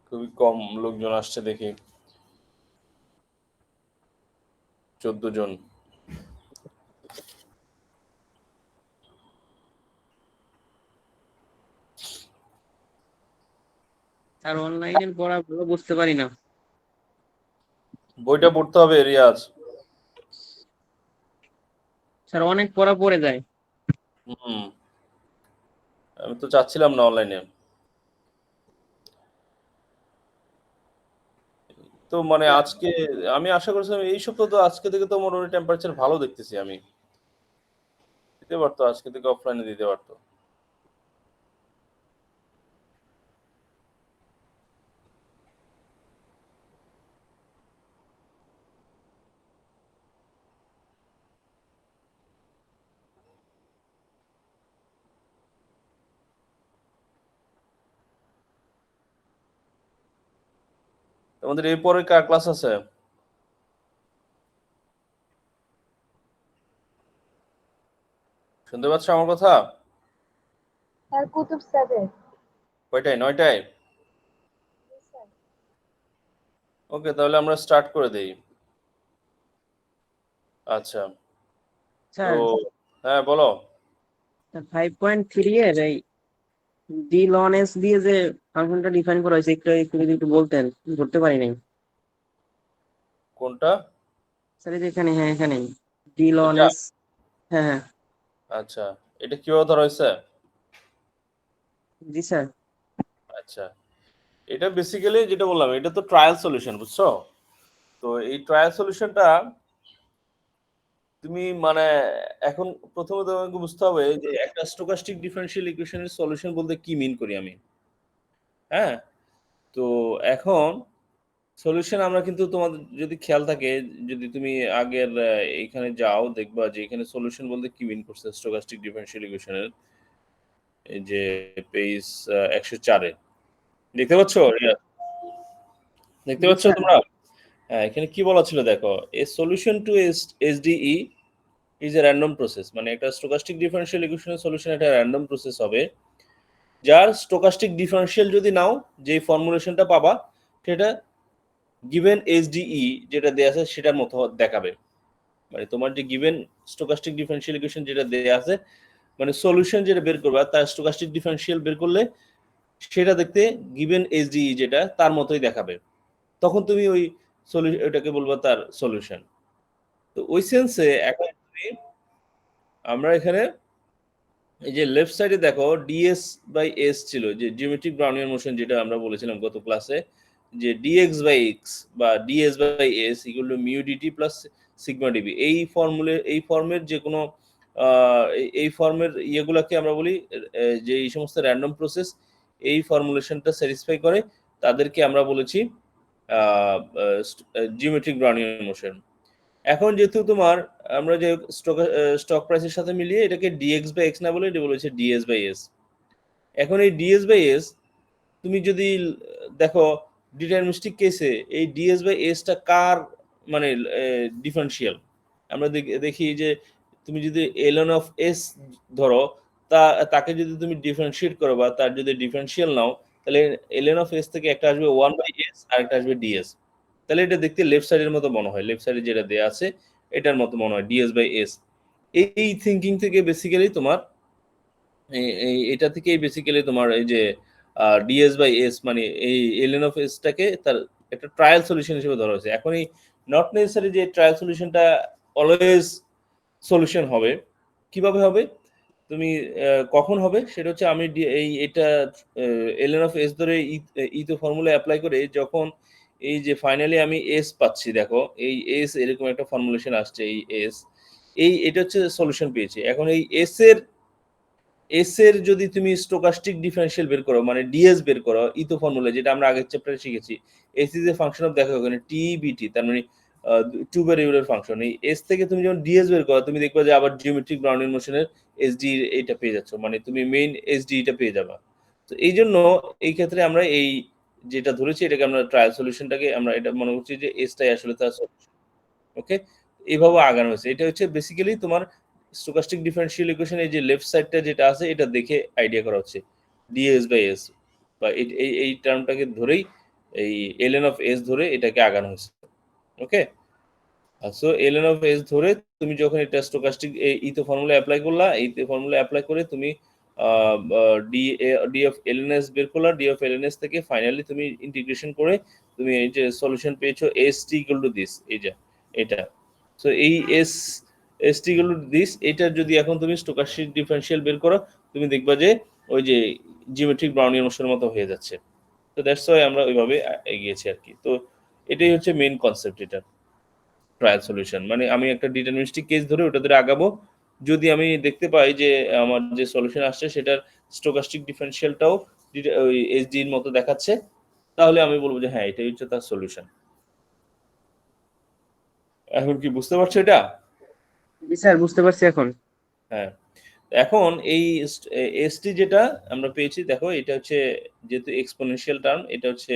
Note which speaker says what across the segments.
Speaker 1: খুবই কম লোকজন আসছে দেখি, 14 জন।
Speaker 2: আর অনলাইনে পড়া ভালো বুঝতে পারি না।
Speaker 1: বইটা পড়তে হবে রিয়াজ।
Speaker 2: স্যার অনেক পড়া পড়ে যায়।
Speaker 1: হুম, আমি তো চাচ্ছিলাম না অনলাইনে। তো মানে আজকে আমি আশা করছিলাম এই সপ্তাহ, তো আজকে থেকে তো মোটামুটি টেম্পারেচার ভালো দেখতেছি আমি। দিতে পারতো, আজকে থেকে অফলাইনে দিতে পারতো। তোমাদের এই পরে কার ক্লাস আছে? শুনতে পাচ্ছ আমার কথা?
Speaker 3: স্যার কুতুব স্যারের।
Speaker 1: কয়টায়? 9টায়?
Speaker 3: জি স্যার।
Speaker 1: ওকে, তাহলে আমরা স্টার্ট করে দেই। আচ্ছা, তো
Speaker 2: স্যার
Speaker 1: হ্যাঁ বলো।
Speaker 2: 5.3 এর এই ডি লন এস দিয়ে যে ফাংশনটা ডিফাইন করা হয়েছে, একটু একটু যদি একটু বলতেন, ধরতে পারি নাই।
Speaker 1: কোনটা?
Speaker 2: স্যার এই যে এখানে, হ্যাঁ এখানে ডি লন
Speaker 1: এটা?
Speaker 2: এস। হ্যাঁ হ্যাঁ।
Speaker 1: আচ্ছা, এটা কিভাবে ধরা হয়েছে?
Speaker 2: জি স্যার।
Speaker 1: আচ্ছা, এটা বেসিক্যালি যেটা বললাম, এটা তো ট্রায়াল সলিউশন, বুঝছো? তো এই ট্রায়াল সলিউশনটা তুমি মানে এখন প্রথমে তোমাকে বুঝতে হবে যে একটা স্টোকাস্টিক ডিফারেনশিয়াল ইকুয়েশনের সলিউশন বলতে কি মিন করি আমি। হ্যাঁ, তো এখন সলিউশন আমরা কিন্তু, তোমাদের যদি খেয়াল থাকে, যদি তুমি আগের এইখানে যাও দেখবা যে এখানে সলিউশন বলতে কি মিন করছে স্টোকাস্টিক ডিফারেনশিয়াল ইকুয়েশনের। এই যে পেজ 104-এ দেখতে পাচ্ছ? দেখতে
Speaker 2: জি
Speaker 1: পাচ্ছ
Speaker 2: স্যার।
Speaker 1: তোমরা? হ্যাঁ, এখানে কি বলা ছিল দেখো, a solution to SDE is a random process. মানে একটা স্টোকাস্টিক ডিফারেনশিয়াল ইকুয়েশনের সলিউশন একটা র্যান্ডম প্রসেস হবে, যার স্টোকাস্টিক ডিফারেনশিয়াল যদি নাও, যে ফর্মুলেশনটা পাবা সেটা গিভেন এসডিই যেটা দেয়া আছে সেটার মতো দেখাবে। মানে তোমার যে গিভেন স্টোকাস্টিক ডিফারেনশিয়াল ইকুয়েশন যেটা দেয়া আছে, মানে সলিউশন যেটা বের করবা তার স্টোকাস্টিক ডিফারেনশিয়াল বের করলে সেটা দেখতে গিভেন এসডিই যেটা তার মতোই দেখাবে। তখন তুমি ওই ওটাকে বলবা তার সলিউশন। তো ওই সেন্সে এখন তুমি, আমরা এখানে এই যে লেফট সাইডে দেখো ডিএস বাই এস ছিল, যে জিওমেট্রিক ব্রাউনিয়ান মোশন, যেটা আমরা বলেছিলাম গত ক্লাসে, যে ডিএক্স বাই এক্স বা ds by s equal to mu dt plus sigma db. এই এই ফর্মের যে কোনো এই ফর্মের ইয়েগুলাকে আমরা বলি যে এই সমস্ত র্যান্ডম প্রসেস এই ফর্মুলেশনটা স্যাটিসফাই করে, তাদেরকে আমরা বলেছি জিওমেট্রিক ব্রাউনিয়ান মোশন। এখন যেহেতু তোমার, আমরা যে স্টক প্রাইসের সাথে মিলিয়ে এটাকে ডিএক্স বাই এক্স না বলে এটা বলেছে ডিএস বাই এস। এখন এই ডিএস বাই এস তুমি যদি দেখো ডিটারমিনিস্টিক কেসে এই ডিএস বাই এসটা কার মানে ডিফারেন্সিয়াল, আমরা দেখি যে তুমি যদি এলন অফ এস ধরো, তা তাকে যদি তুমি ডিফারেন্সিয়েট করো বা তার যদি ডিফারেন্সিয়াল নাও, তাহলে এলএন অফ এস থেকে একটা আসবে 1/s আর একটা আসবে ডিএস। তাহলে এটা দেখতে লেফট সাইডের মতো মনে হয়, লেফট সাইডে যেটা দেয়া আছে এটার মতো মনে হয় ডিএস বাই এস। এই থিঙ্কিং থেকে বেসিক্যালি তোমার এটা থেকেই বেসিক্যালি তোমার এই যে ডিএস বাই এস মানে এই এলএন অফ এসটাকে তার একটা ট্রায়াল সলিউশন হিসেবে ধরা হয়েছে। এখন এই নট নেসেসারি যে ট্রায়াল সলিউশনটা অলওয়েজ সলিউশন হবে। কিভাবে হবে, তুমি কখন হবে সেটা হচ্ছে, আমি এই এটা এলএন অফ এস ধরে ইতো ফর্মুলা অ্যাপ্লাই করে যখন এই যে ফাইনালি আমি এস পাচ্ছি, দেখো এই এস এরকম একটা ফর্মুলেশন আসছে, এই এস এটা হচ্ছে সলিউশন পেয়েছি। এখন এই এস এর যদি তুমি স্টোকাস্টিক ডিফারেনশিয়াল বের করো, মানে ডিএস বের করো ইতো ফর্মুলা, যেটা আমরা আগের চ্যাপ্টারে শিখেছি, S is a function of, দেখো ওখানে টি বিটি, তার মানে টু ভেরিয়েবলের ফাংশন। এই এস থেকে তুমি যখন ডিএস বের করো, তুমি দেখবে যে আবার জিওমেট্রিক ব্রাউনিয়ান মোশনের এসডি এইটা পেয়ে যাচ্ছ, মানে তুমি মেইন এসডি এটা পেয়ে যাবা। তো এই জন্য এই ক্ষেত্রে আমরা এই যেটা ধরেছি এটাকে আমরা ট্রায়াল সলিউশনটাকে আমরা এটা মনে করছি যে এসটাই আসলে তার সলিউশন। ওকে, এইভাবে আগানো হয়েছে। এটা হচ্ছে বেসিক্যালি তোমার স্টোকাস্টিক ডিফারেনশিয়াল ইকুয়েশন, এই যে লেফট সাইডটা যেটা আছে এটা দেখে আইডিয়া করা হচ্ছে ডিএস বাই এস, বা এই টার্মটাকে ধরেই এই ln অফ s ধরে এটাকে আগানো হয়েছে। ওকে, সো ln অফ s ধরে তুমি যখন এটা স্টোকাস্টিক ইথো ফর্মুলা অ্যাপ্লাই করলা, এই ফর্মুলা অ্যাপ্লাই করে তুমি ডি অফ ln s বের করলা, ডি অফ ln s থেকে ফাইনালি তুমি ইন্টিগ্রেশন করে তুমি এই যে সলিউশন পেয়েছো st ইকুয়াল টু দিস, এই যে এটা। সো এই st ইকুয়াল টু দিস, এটা যদি এখন তুমি স্টোকাস্টিক ডিফারেনশিয়াল বের করো, তুমি দেখবা যে ওই যে জিওমেট্রিক ব্রাউনিয়ার মোশনের মতো হয়ে যাচ্ছে। তো দ্যাটস ওয়াই আমরা ওইভাবে এগিয়েছি আর কি। তো এটাই হচ্ছে মেইন কনসেপ্ট এটা ট্রায়াল সলিউশন, মানে আমি একটা ডিটারমিনিস্টিক কেস ধরে ওটা ধরে আগাবো। যদি আমি দেখতে পাই যে আমার যে সলিউশন আসছে সেটার স্টোকাস্টিক ডিফারেনশিয়ালটাও ওই এসডি এর মতো দেখাচ্ছে, তাহলে আমি বলবো যে হ্যাঁ এটাই হচ্ছে তার সলিউশন। এখন কি বুঝতে পারছো এটা?
Speaker 2: জি স্যার, বুঝতে পারছি এখন।
Speaker 1: হ্যাঁ, এখন এই এসটি যেটা আমরা পেয়েছি, দেখো এটা হচ্ছে যেহেতু এক্সপোনেনশিয়াল টার্ম, এটা হচ্ছে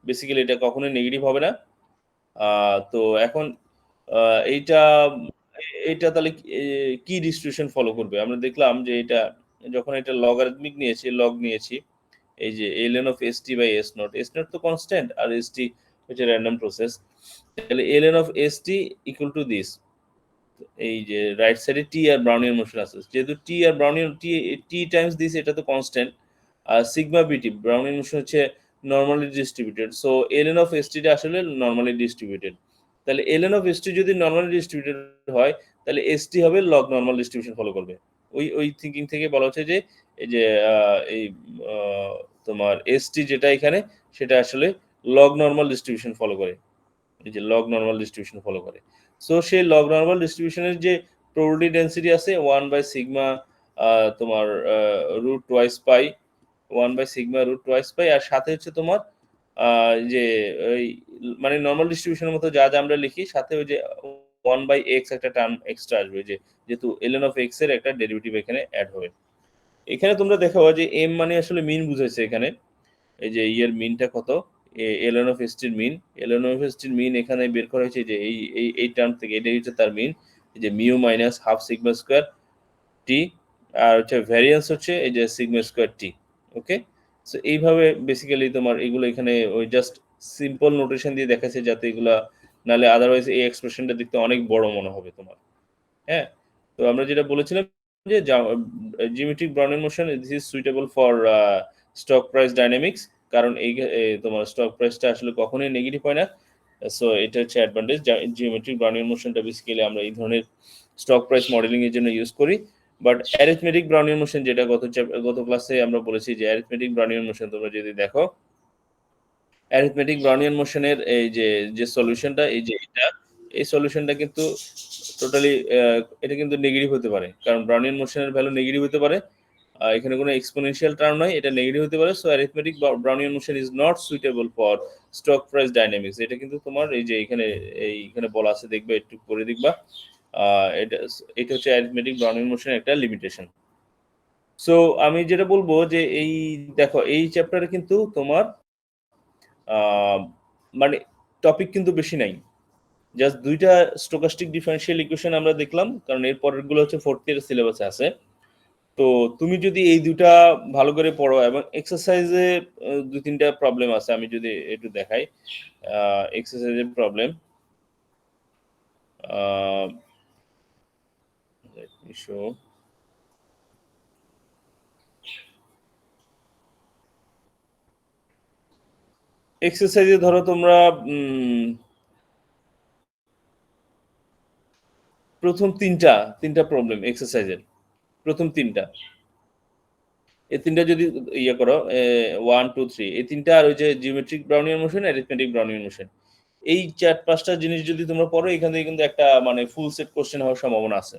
Speaker 1: বেসিক্যালি এটা কখনোই নেগেটিভ হবে না। তো এখন এইটা এইটা তাহলে কি ডিস্ট্রিবিউশন ফলো করবে? আমরা দেখলাম যে এটা যখন এটা লগারিদমিক নিয়েছি, লগ নিয়েছি, এই যে ln of st by s naught, s naught তো কনস্ট্যান্ট আর st হচ্ছে র্যান্ডম প্রসেস, তাহলে ln of st equal to this, এই যে রাইট সাইডে টি আর ব্রাউনিয়ার মোশন আছে, যেহেতু টি আর ব্রাউনিয়ার টি টাইমস দিস, এটা তো কনস্ট্যান্ট, আর সিগমা বিটি ব্রাউনিয়ার মোশন হচ্ছে normally distributed. So ln of st টা আসলে নরমালি ডিস্ট্রিবিউটেড। তাহলে ln অফ st যদি নরমালি ডিস্ট্রিবিউটেড হয়, তাহলে st হবে লগ নরমাল ডিস্ট্রিবিউশন ফলো করবে। ওই থিংকিং থেকে বলা হচ্ছে যে এই যে এই তোমার st যেটা এখানে, সেটা আসলে লগ নরমাল ডিস্ট্রিবিউশন ফলো করে, এই যে লগ নরমাল ডিস্ট্রিবিউশন ফলো করে। সো সেই লগ নরমাল ডিস্ট্রিবিউশনের যে প্রবাবিলিটি ডেনসিটি আছে 1 বাই সিগমা তোমার root twice pi, 1 by sigma root twice pi, আর সাথে হচ্ছে তোমার যে ওই মানে নরমাল ডিস্ট্রিবিউশনের মতো যা যা আমরা লিখি, সাথে ওই যে 1 বাই এক্স একটা টার্ম এক্সট্রা আসবে, যে যেহেতু ln অফ এক্স এর একটা ডেরিভেটিভ এখানে অ্যাড হবে। এখানে তোমরা দেখো যে এম মানে আসলে মিন বুঝাইছে এখানে, এই যে এর মিনটা কত, ln অফ st এর মিন, ln অফ st এর মিন এখানে বের করা হয়েছে যে এই টার্ম থেকে, এটাই হচ্ছে তার মিন, এই যে mu minus half sigma square T, আর হচ্ছে ভ্যারিয়েন্স হচ্ছে এই যে sigma square T. Okay, so এইভাবে বেসিক্যালি তোমার এগুলো এখানে ওই জাস্ট সিম্পল নোটেশন দিয়ে দেখাচ্ছে, যাতে এগুলা নালে আদারওয়াইজ এই এক্সপ্রেশনটা দেখতে অনেক বড় মনে হবে তোমার। হ্যাঁ, তো আমরা যেটা বলেছিলাম যে geometric Brownian motion this is suitable for stock price dynamics, কারণ এই তোমার স্টক প্রাইসটা আসলে কখনোই নেগেটিভ হয় না। সো এটা হচ্ছে অ্যাডভান্টেজ, জিওমেট্রিক ব্রাউনিয়ার মোশনটা বেসিক্যালি আমরা এই ধরনের স্টক প্রাইস মডেলিং এর জন্য ইউজ করি। বাট অ্যারিথমেটিক ব্রাউনিয়ার মোশন, যেটা গত ক্লাসে আমরা বলেছি যে অ্যারিথমেটিক ব্রাউনিয়ার মোশন তোমরা যদি দেখো, অ্যারিথমেটিক ব্রাউনিয়ান মোশনের এই যে সলিউশনটা, এই যে এটা, এই সলিউশনটা কিন্তু টোটালি এটা কিন্তু নেগেটিভ হতে পারে, কারণ ব্রাউনিয়ান মোশনের ভ্যালু নেগেটিভ হতে পারে। এখানে কোনো এক্সপোনেনশিয়াল টার্ম নয়, এটা নেগেটিভ হতে পারে। So arithmetic Brownian motion is not suitable for stock price dynamics. এটা কিন্তু তোমার এই যে এইখানে বলা আছে, দেখবে একটু পরে দেখবা, এটা এটা হচ্ছে অ্যারিথমেটিক ব্রাউনিয়ান মোশনের একটা লিমিটেশন। সো আমি যেটা বলবো যে এই দেখো এই চ্যাপ্টারে কিন্তু তোমার মানে টপিক কিন্তু বেশি নাই, জাস্ট দুইটা স্টোকাস্টিক ডিফারেনশিয়াল ইকুয়েশন আমরা দেখলাম, কারণ এর পরের গুলো হচ্ছে ফোর্থ ইয়ার সিলেবাসে আছে। তো তুমি যদি এই দুটা ভালো করে পড়ো, এবং এক্সারসাইজে দুই তিনটা প্রবলেম আছে, আমি যদি একটু দেখাই এক্সারসাইজের প্রবলেম। এক্সারসাইজে ধরো তোমরা প্রথম তিনটা প্রবলেম এক্সারসাইজের, প্রথম তিনটা, এই তিনটা যদি ইয়ে করো 1 2 3, এই তিনটা, আর ওই যে geometric Brownian motion, arithmetic ব্রাউনিয়ার motion, এই 4-5টা জিনিস যদি তোমরা পড়ো, এখান থেকে কিন্তু একটা মানে ফুল সেট কোশ্চেন হওয়ার সম্ভাবনা আছে।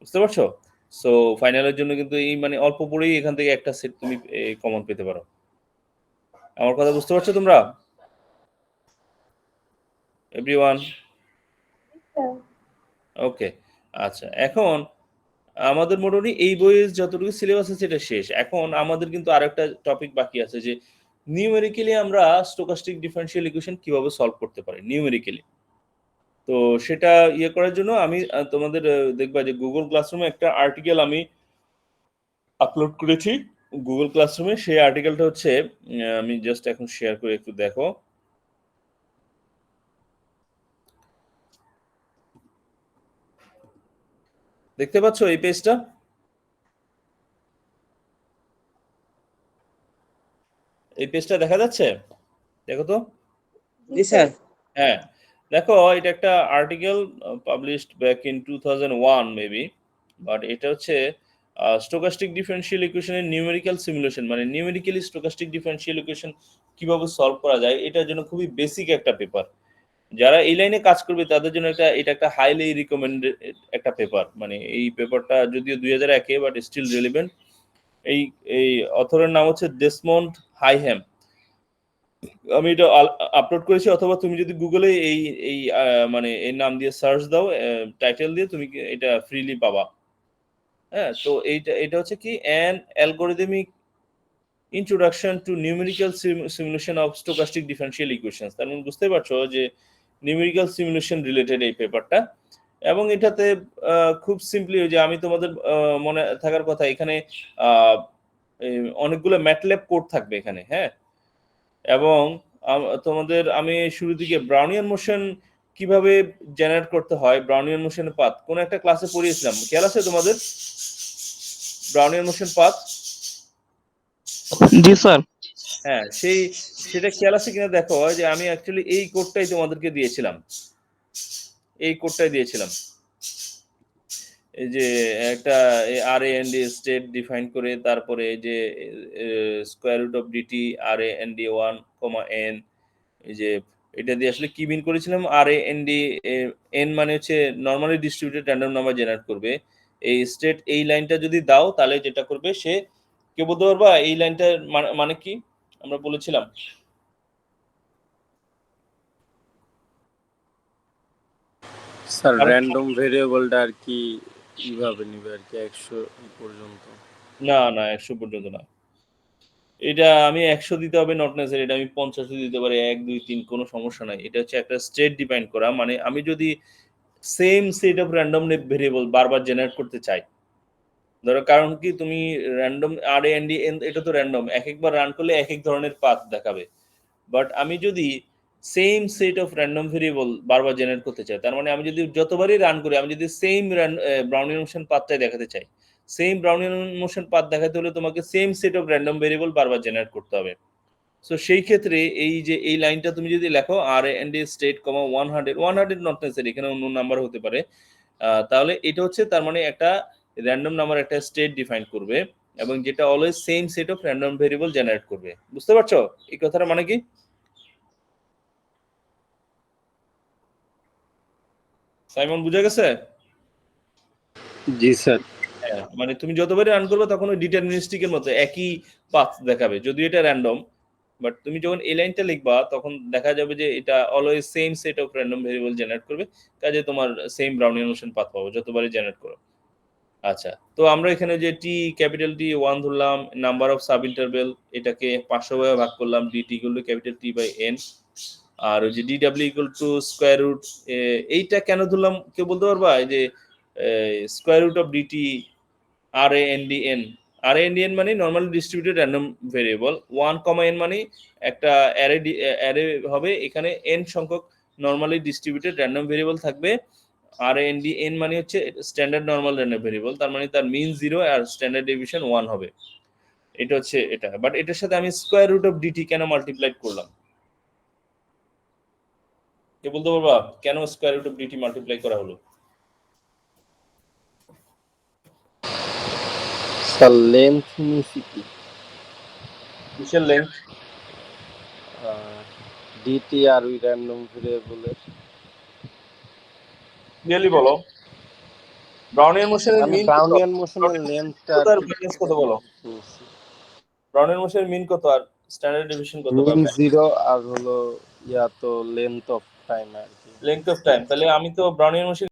Speaker 1: বুঝতে পারছো? সো ফাইনালের জন্য কিন্তু এই মানে অল্প পড়েই এখান থেকে একটা সেট তুমি কমন পেতে পারো। আমার কথা বুঝতে পারছো তোমরা এভরিওয়ান?
Speaker 3: স্যার।
Speaker 1: ওকে, আচ্ছা, এখন আমাদের মোটামুটি এই বইয়ের যতটুকু সিলেবাস আছে এটা শেষ। এখন আমাদের কিন্তু আরেকটা টপিক বাকি আছে, যে নিউমেরিক্যালি আমরা স্টোকাস্টিক ডিফারেনশিয়াল ইকুয়েশন কিভাবে সলভ করতে পারি নিউমেরিক্যালি। তো সেটা ইয়ে করার জন্য আমি তোমাদের দেখবা যে গুগল ক্লাসরুমে একটা আর্টিকেল আমি আপলোড করেছি, গুগল ক্লাসরুমে সেই আর্টিকেলটা হচ্ছে আমি জাস্ট এখন শেয়ার করে একটু দেখো। দেখতে পাচ্ছ এই পেজটা? এই পেজটা দেখা যাচ্ছে? দেখো তো।
Speaker 2: জি স্যার।
Speaker 1: হ্যাঁ, দেখো এটা একটা article published back in 2001 maybe, but এটা হচ্ছে স্টোকাস্টিক ডিফারেনশিয়াল ইকুয়েশনের নিউমেরিক্যাল সিমুলেশন, মানে নিউমেরিক্যালি স্টোকাস্টিক ডিফারেনশিয়াল ইকুয়েশন কিভাবে সলভ করা যায় এটার জন্য খুবই বেসিক একটা পেপার। যারা এই লাইনে কাজ করবে তাদের জন্য এটা একটা হাইলি রিকমেন্ডেড একটা পেপার। মানে এই পেপারটা যদিও 2001-এ, বাট স্টিল রিলেভেন্ট। এই এই অথরের নাম হচ্ছে ডেসমন্ড হাইহ্যাম। আমি এটা আপলোড করেছি, অথবা তুমি যদি গুগলে এই এই মানে এর নাম দিয়ে সার্চ দাও, টাইটেল দিয়ে, তুমি এটা ফ্রিলি পাবা। হ্যাঁ, তো এটা হচ্ছে কি an algorithmic introduction to numerical simulation of stochastic differential equations. তার মানে বুঝতে পারছো যে নিউমেরিক্যাল সিমুলেশন রিলেটেড এই পেপারটা। এবং এটাতে খুব সিম্পলি, যে আমি তোমাদের মনে থাকার কথা, এখানে অনেকগুলো ম্যাটল্যাব কোড থাকবে এখানে। হ্যাঁ, এবং তোমাদের আমি শুরু দিকে ব্রাউনিয়ান মোশন কিভাবে জেনারেট করতে হয়, ব্রাউনিয়ান মোশনের পাথ কোন একটা ক্লাসে পড়িয়েছিলাম, খেয়াল আছে তোমাদের? Brownian motion path.
Speaker 4: জি স্যার।
Speaker 1: হ্যাঁ, সেটা খেয়াল আছে কিনা দেখো, যে আমি অ্যাকচুয়ালি এই কোডটাই তোমাদেরকে দিয়েছিলাম, এই কোডটাই দিয়েছিলাম। এই যে একটা R A N D state define করে, তারপরে যে square root of DT R A N D 1, n, এই যে এটা দিয়ে আসলে কি মিন করেছিলাম, আর এ এন ডি এন মানে হচ্ছে normally distributed random number generate করবে। এই স্টেট এই লাইনটা যদি দাও তাহলে যেটা করবে, সে কে বলতে পারবা এই লাইনটার মানে কি আমরা বলেছিলাম?
Speaker 5: স্যার র্যান্ডম ভেরিয়েবলটা আর কি কিভাবে নিবে আর কি 100 পর্যন্ত?
Speaker 1: না না, 100 পর্যন্ত না। এটা আমি 100 দিতে হবে নট নেসেসারি, এটা আমি 50 দিতে পারি, 1 2 3 কোনো সমস্যা নাই। এটা হচ্ছে একটা স্টেট ডিফাইন করা, মানে আমি যদি same set of random variable বারবার জেনারেট করতে চাই, ধরো, কারণ কি তুমি র্যান্ডম আর এন ডি এন, এটা তো র্যান্ডম, এক একবার রান করলে এক এক ধরনের পাথ দেখাবে। বাট আমি যদি same set of random variable বারবার জেনারেট করতে চাই, তার মানে আমি যদি যতবারই রান করি, আমি যদি সেম ব্রাউনিয়ান মোশন পাথটাই দেখাতে চাই, সেম ব্রাউনিয়ান মোশন পাথ দেখাতে হলে তোমাকে same set of random variable বারবার জেনারেট করতে হবে। সো সেই ক্ষেত্রে এই যে এই লাইনটা তুমি যদি লেখো আর N D state, 100 not necessary, এখানে অন্য নাম্বার হতে পারে, তাহলে এটা হচ্ছে তার মানে একটা র্যান্ডম নাম্বার একটা স্টেট ডিফাইন করবে, এবং যেটা always same set of random variable generate করবে। বুঝতে পারছো এই কথাটা মানে কি? সাইমন, বুঝা গেছে?
Speaker 5: জি স্যার।
Speaker 1: হ্যাঁ, মানে তুমি যতবারই রান করবে তখন ওই ডিটারমিনিস্টিকের মতো একই পাথ দেখাবে, যদিও এটা র্যান্ডম। বাট তুমি যখন এই লাইনটা লিখবা তখন দেখা যাবে যে এটা always same set of random variable generate করবে, কাজে তোমার সেম ব্রাউনিয়ান মোশন পাথ পাবো যতবারই জেনারেট করো। আচ্ছা, তো আমরা এখানে যে টি ক্যাপিটাল টি 1 ধরলাম, নাম্বার অফ সাব ইন্টারভেল এটাকে 500 ভাগে ভাগ করলাম, DT equal to capital T by N, আর ওই যে DW equal to square root, এইটা কেন ধরলাম কেউ বলতে পারবা? এই যে square root of DT R A N D N, R N D N মানে normally distributed random variable, 1, n মানে একটা অ্যারে হবে, এখানে n সংখ্যক নর্মালি ডিস্ট্রিবিউটেড র্যান্ডম ভেরিয়েবল থাকবে। আর এন ডি এন মানে হচ্ছে স্ট্যান্ডার্ড নর্মাল র্যান্ডম ভেরিয়েবল, তার মানে তার মিন 0 আর স্ট্যান্ডার্ড ডেভিয়েশন 1 হবে। এটা হচ্ছে এটা। বাট এটার সাথে আমি স্কোয়ার রুট অফ ডিটি কেন মাল্টিপ্লাই করলাম? কে বলতে পারবা কেন square root of dt multiply করা হলো?
Speaker 5: স্যার লেন্থ নিছি কি
Speaker 1: কিসের লেন্থ?
Speaker 5: ডিটি আর ওই র্যান্ডম ভেরিয়েবলের
Speaker 1: ক্লিয়ারলি বলো, ব্রাউনিয়ান মোশনের
Speaker 5: মানে
Speaker 1: মিন কত?
Speaker 5: ব্রাউনিয়ান মোশনের লেন্থটা আর
Speaker 1: তার
Speaker 5: কি
Speaker 1: ব্যালেন্স কত বলো?
Speaker 5: নিছি।
Speaker 1: ব্রাউনিয়ান মোশনের মিন কত আর স্ট্যান্ডার্ড ডেভিয়েশন কত?
Speaker 5: মিন 0 আর হলো ইয়া তো লেন্থ অফ টাইম আর কি।
Speaker 1: Length of time. তাহলে আমি তো ব্রাউনিয়ান মোশন